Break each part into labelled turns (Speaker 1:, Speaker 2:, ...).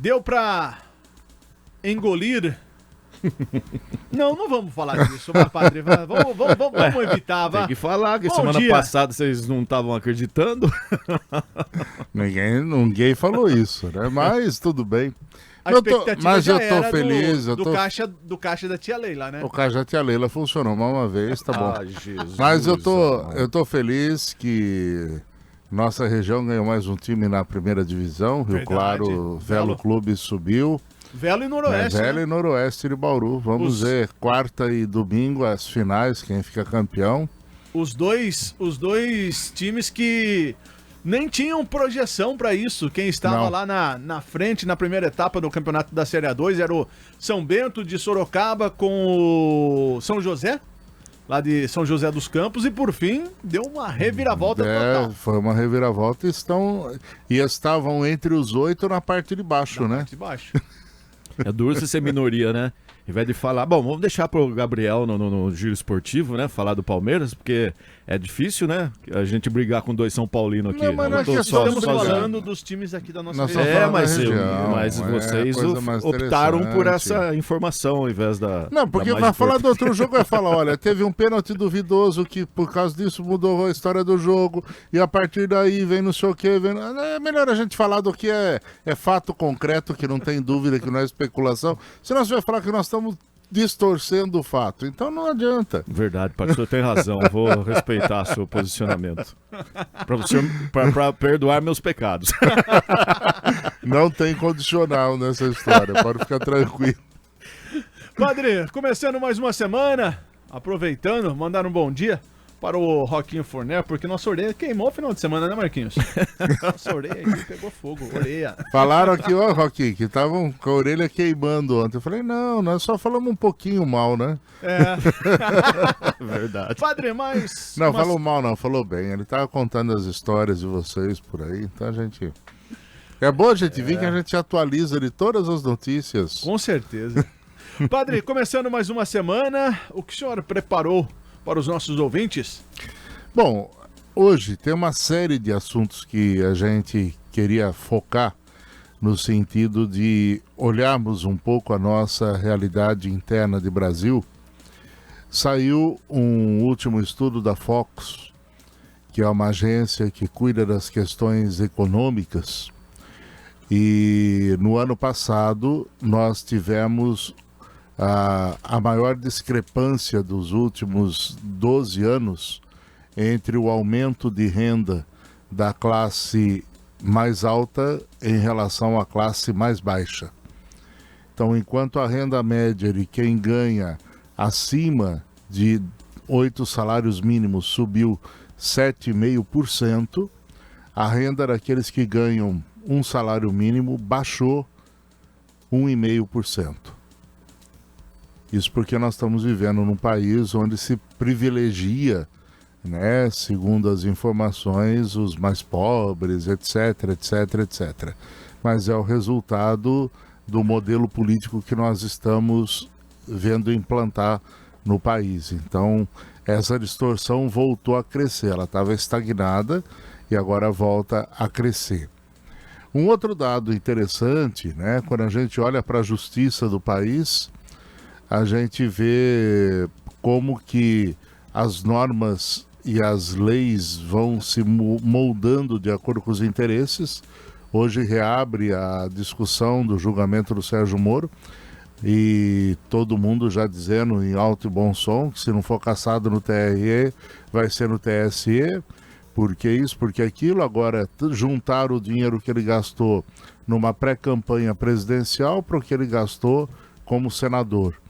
Speaker 1: Deu pra engolir? Não vamos falar disso, padre. Vamos evitar,
Speaker 2: Tem que falar que semana passada vocês não estavam acreditando.
Speaker 3: Ninguém falou isso, né? Mas tudo bem.
Speaker 1: Mas eu tô
Speaker 3: feliz.
Speaker 1: Do caixa da tia Leila, né?
Speaker 3: O caixa da tia Leila funcionou mais uma vez, tá bom.
Speaker 2: Jesus,
Speaker 3: mas eu tô feliz que nossa região ganhou mais um time na primeira divisão. Rio Claro, Velo Clube subiu.
Speaker 1: Velo e Noroeste.
Speaker 3: Velo e Noroeste de Bauru. Vamos ver, quarta e domingo, as finais, quem fica campeão.
Speaker 1: Os dois times que nem tinham projeção para isso. Quem estava lá na frente, na primeira etapa do campeonato da Série A2, era o São Bento de Sorocaba com o São José, lá de São José dos Campos, e por fim deu uma reviravolta total.
Speaker 3: Foi uma reviravolta e estavam entre os 8 na parte de baixo, né?
Speaker 1: Parte de baixo.
Speaker 2: É duro você ser minoria, né? Ao invés de falar... Bom, vamos deixar pro Gabriel no giro esportivo, né? Falar do Palmeiras, porque é difícil, né? A gente brigar com dois São Paulinos aqui.
Speaker 3: Não, mas nós
Speaker 1: estamos falando dos times aqui da nossa região.
Speaker 2: Mas vocês optaram por essa informação ao invés da...
Speaker 3: Não, porque vai falar do outro jogo, vai falar, olha, teve um pênalti duvidoso que por causa disso mudou a história do jogo e a partir daí vem não sei o que. É melhor a gente falar do que é fato concreto, que não tem dúvida, que não é especulação. Senão você vai falar que nós estamos distorcendo o fato. Então não adianta.
Speaker 2: Verdade, pastor tem razão. Vou respeitar seu posicionamento. Para perdoar meus pecados.
Speaker 3: Não tem condicional nessa história. Pode ficar tranquilo.
Speaker 1: Padre, começando mais uma semana, aproveitando, mandar um bom dia para o Roquinho Forné, porque nossa orelha queimou o final de semana, né, Marquinhos? Nossa orelha aqui pegou fogo, orelha.
Speaker 3: Falaram aqui, ó, Roquinho, que estavam com a orelha queimando ontem. Eu falei, não, nós só falamos um pouquinho mal, né?
Speaker 1: É.
Speaker 2: Verdade.
Speaker 1: Padre, mas...
Speaker 3: Não, falou mal não, falou bem. Ele tava contando as histórias de vocês por aí, então a gente... É bom a gente vir que a gente atualiza de todas as notícias.
Speaker 1: Com certeza. Padre, começando mais uma semana, o que o senhor preparou para os nossos ouvintes?
Speaker 3: Bom, hoje tem uma série de assuntos que a gente queria focar no sentido de olharmos um pouco a nossa realidade interna de Brasil. Saiu um último estudo da Focus, que é uma agência que cuida das questões econômicas, e no ano passado nós tivemos a maior discrepância dos últimos 12 anos entre o aumento de renda da classe mais alta em relação à classe mais baixa. Então, enquanto a renda média de quem ganha acima de 8 salários mínimos subiu 7,5%, a renda daqueles que ganham um salário mínimo baixou 1,5%. Isso porque nós estamos vivendo num país onde se privilegia, né, segundo as informações, os mais pobres, etc, etc, etc. Mas é o resultado do modelo político que nós estamos vendo implantar no país. Então, essa distorção voltou a crescer. Ela estava estagnada e agora volta a crescer. Um outro dado interessante, né, quando a gente olha para a justiça do país, a gente vê como que as normas e as leis vão se moldando de acordo com os interesses. Hoje reabre a discussão do julgamento do Sérgio Moro e todo mundo já dizendo em alto e bom som que se não for cassado no TRE, vai ser no TSE. Por que isso? Porque aquilo. Agora juntar o dinheiro que ele gastou numa pré-campanha presidencial para o que ele gastou como senador.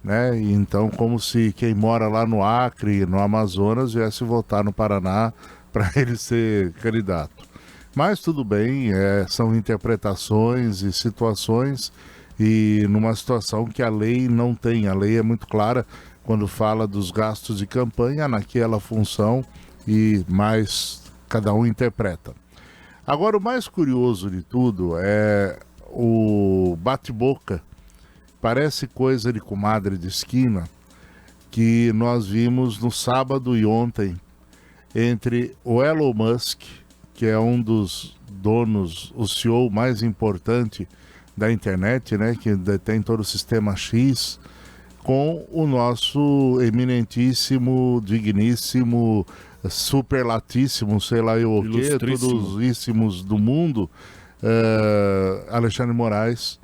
Speaker 3: Né? Então, como se quem mora lá no Acre, no Amazonas, viesse votar no Paraná para ele ser candidato. Mas tudo bem, são interpretações e situações, e numa situação que a lei não tem. A lei é muito clara quando fala dos gastos de campanha naquela função, e mais cada um interpreta. Agora, o mais curioso de tudo é o bate-boca. Parece coisa de comadre de esquina, que nós vimos no sábado e ontem entre o Elon Musk, que é um dos donos, o CEO mais importante da internet, né, que detém todo o sistema X, com o nosso eminentíssimo, digníssimo, superlatíssimo, sei lá eu o quê, tudosíssimos do mundo, Alexandre Moraes,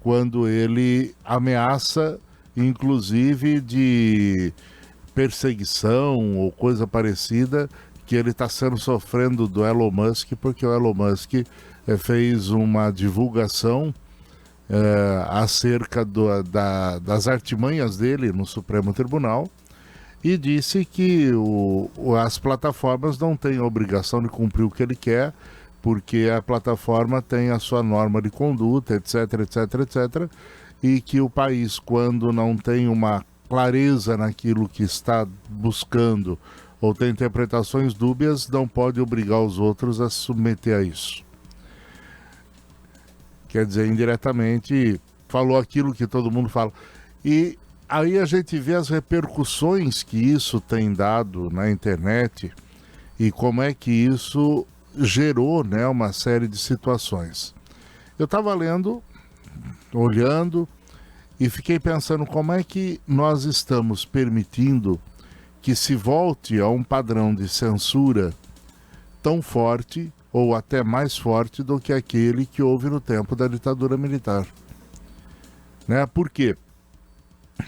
Speaker 3: quando ele ameaça, inclusive, de perseguição ou coisa parecida, que ele está sofrendo do Elon Musk, porque o Elon Musk fez uma divulgação acerca das artimanhas dele no Supremo Tribunal e disse que as plataformas não têm a obrigação de cumprir o que ele quer, porque a plataforma tem a sua norma de conduta, etc, etc, etc, e que o país, quando não tem uma clareza naquilo que está buscando ou tem interpretações dúbias, não pode obrigar os outros a se submeter a isso. Quer dizer, indiretamente falou aquilo que todo mundo fala. E aí a gente vê as repercussões que isso tem dado na internet e como é que isso gerou, né, uma série de situações. Eu estava lendo, olhando e fiquei pensando como é que nós estamos permitindo que se volte a um padrão de censura tão forte ou até mais forte do que aquele que houve no tempo da ditadura militar. Né? Por quê?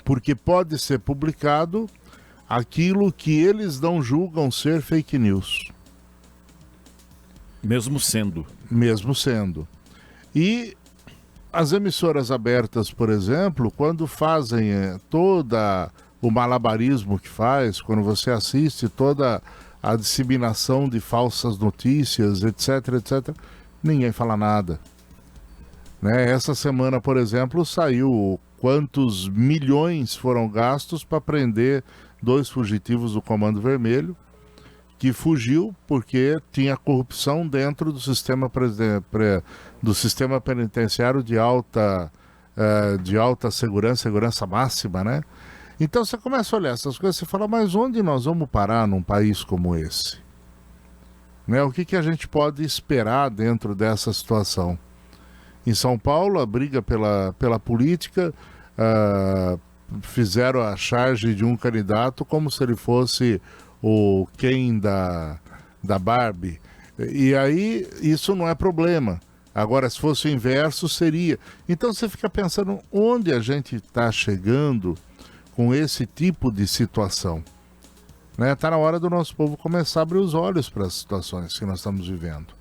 Speaker 3: Porque pode ser publicado aquilo que eles não julgam ser fake news.
Speaker 2: Mesmo sendo.
Speaker 3: Mesmo sendo. E as emissoras abertas, por exemplo, quando fazem toda o malabarismo que faz, quando você assiste toda a disseminação de falsas notícias, etc, etc, ninguém fala nada. Né? Essa semana, por exemplo, saiu quantos milhões foram gastos para prender 2 fugitivos do Comando Vermelho, que fugiu porque tinha corrupção dentro do sistema, do sistema penitenciário de alta segurança máxima, né? Então você começa a olhar essas coisas e fala, mas onde nós vamos parar num país como esse? Né? O que a gente pode esperar dentro dessa situação? Em São Paulo, a briga pela política, fizeram a charge de um candidato como se ele fosse o Ken da Barbie. E aí isso não é problema. Agora, se fosse o inverso, seria. Então você fica pensando onde a gente está chegando com esse tipo de situação. Né? Tá na hora do nosso povo começar a abrir os olhos para as situações que nós estamos vivendo.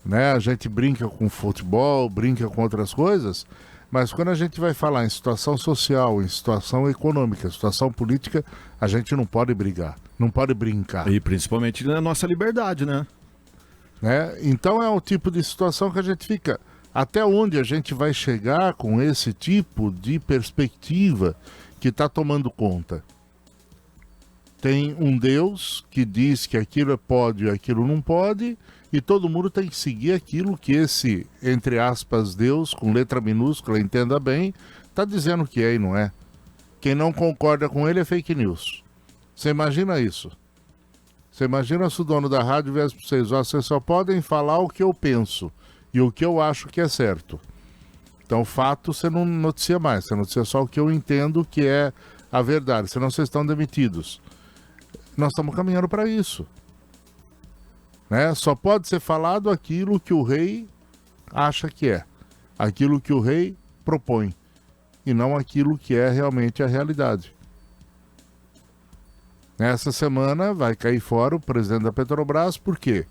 Speaker 3: Né? A gente brinca com futebol, brinca com outras coisas, mas quando a gente vai falar em situação social, em situação econômica, situação política, a gente não pode brigar, não pode brincar.
Speaker 2: E principalmente na nossa liberdade, né?
Speaker 3: Então é o tipo de situação que a gente fica... Até onde a gente vai chegar com esse tipo de perspectiva que está tomando conta? Tem um Deus que diz que aquilo pode e aquilo não pode, e todo mundo tem que seguir aquilo que esse, entre aspas, Deus, com letra minúscula, entenda bem, está dizendo que é e não é. Quem não concorda com ele é fake news. Você imagina isso? Você imagina se o dono da rádio viesse para vocês, vocês só podem falar o que eu penso e o que eu acho que é certo. Então, fato, você não noticia mais. Você noticia só o que eu entendo que é a verdade. Senão, vocês estão demitidos. Nós estamos caminhando para isso. Né? Só pode ser falado aquilo que o rei acha que é. Aquilo que o rei propõe. E não aquilo que é realmente a realidade. Nessa semana, vai cair fora o presidente da Petrobras. Por quê?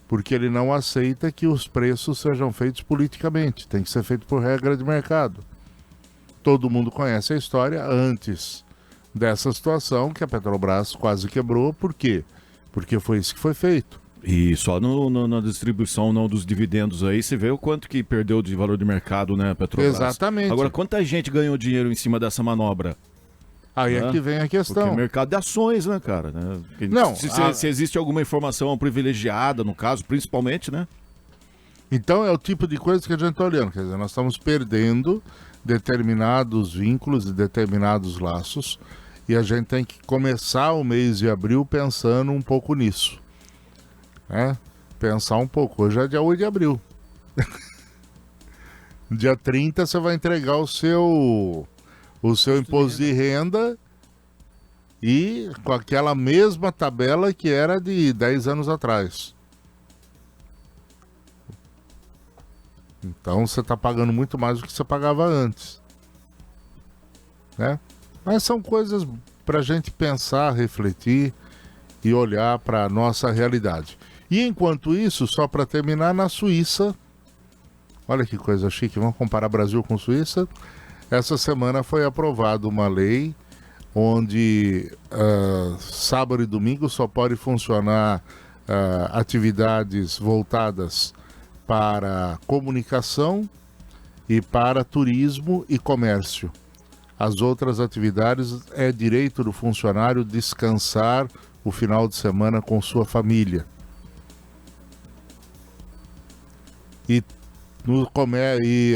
Speaker 3: Porque ele não aceita que os preços sejam feitos politicamente, tem que ser feito por regra de mercado. Todo mundo conhece a história antes dessa situação, que a Petrobras quase quebrou. Por quê? Porque foi isso que foi feito.
Speaker 2: E só na distribuição não dos dividendos aí, você vê o quanto que perdeu de valor de mercado, né, Petrobras?
Speaker 3: Exatamente.
Speaker 2: Agora, quanta gente ganhou dinheiro em cima dessa manobra?
Speaker 3: Aí é que vem a questão.
Speaker 2: Porque mercado de ações, né, cara?
Speaker 3: Não,
Speaker 2: se existe alguma informação privilegiada, no caso, principalmente, né?
Speaker 3: Então é o tipo de coisa que a gente está olhando. Quer dizer, nós estamos perdendo determinados vínculos e determinados laços e a gente tem que começar o mês de abril pensando um pouco nisso. Né? Pensar um pouco. Hoje é dia 8 de abril. Dia 30 você vai entregar o seu imposto de renda e com aquela mesma tabela que era de 10 anos atrás. Então você está pagando muito mais do que você pagava antes, né? Mas são coisas para a gente pensar, refletir e olhar para a nossa realidade. E enquanto isso, só para terminar, na Suíça, olha que coisa chique, vamos comparar Brasil com Suíça. Essa semana foi aprovada uma lei onde sábado e domingo só pode funcionar atividades voltadas para comunicação e para turismo e comércio. As outras atividades é direito do funcionário descansar o final de semana com sua família. E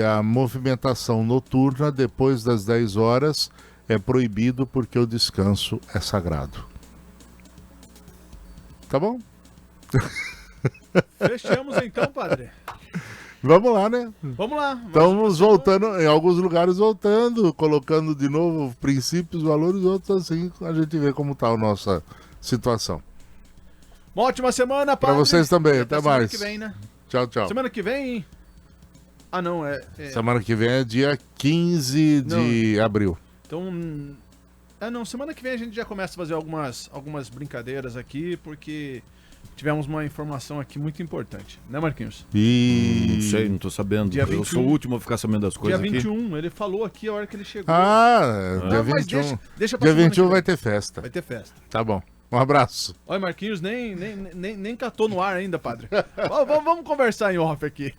Speaker 3: a movimentação noturna depois das 10 horas é proibido porque o descanso é sagrado. Tá bom?
Speaker 1: Fechamos então, padre.
Speaker 3: Vamos lá, né?
Speaker 1: Vamos lá.
Speaker 3: Estamos voltando, em alguns lugares voltando, colocando de novo princípios, valores, outros assim, a gente vê como está a nossa situação.
Speaker 1: Uma ótima semana, padre.
Speaker 3: Para vocês também, até mais.
Speaker 1: Semana que vem, né?
Speaker 3: Tchau, tchau.
Speaker 1: Semana que vem... Ah, não,
Speaker 3: Semana que vem é dia 15 de abril.
Speaker 1: Então... não, semana que vem a gente já começa a fazer algumas brincadeiras aqui, porque tivemos uma informação aqui muito importante, né, Marquinhos?
Speaker 2: Não sei, não tô sabendo.
Speaker 1: Dia 21,
Speaker 2: eu sou o último a ficar sabendo das coisas
Speaker 1: dia
Speaker 2: aqui.
Speaker 1: 21, ele falou aqui a hora que ele chegou.
Speaker 3: Dia 21.
Speaker 1: Deixa pra
Speaker 3: dia
Speaker 1: semana
Speaker 3: 21 vai ter festa.
Speaker 1: Vai ter festa.
Speaker 3: Tá bom. Um abraço.
Speaker 1: Olha, Marquinhos nem catou no ar ainda, padre. Vamos conversar em off aqui.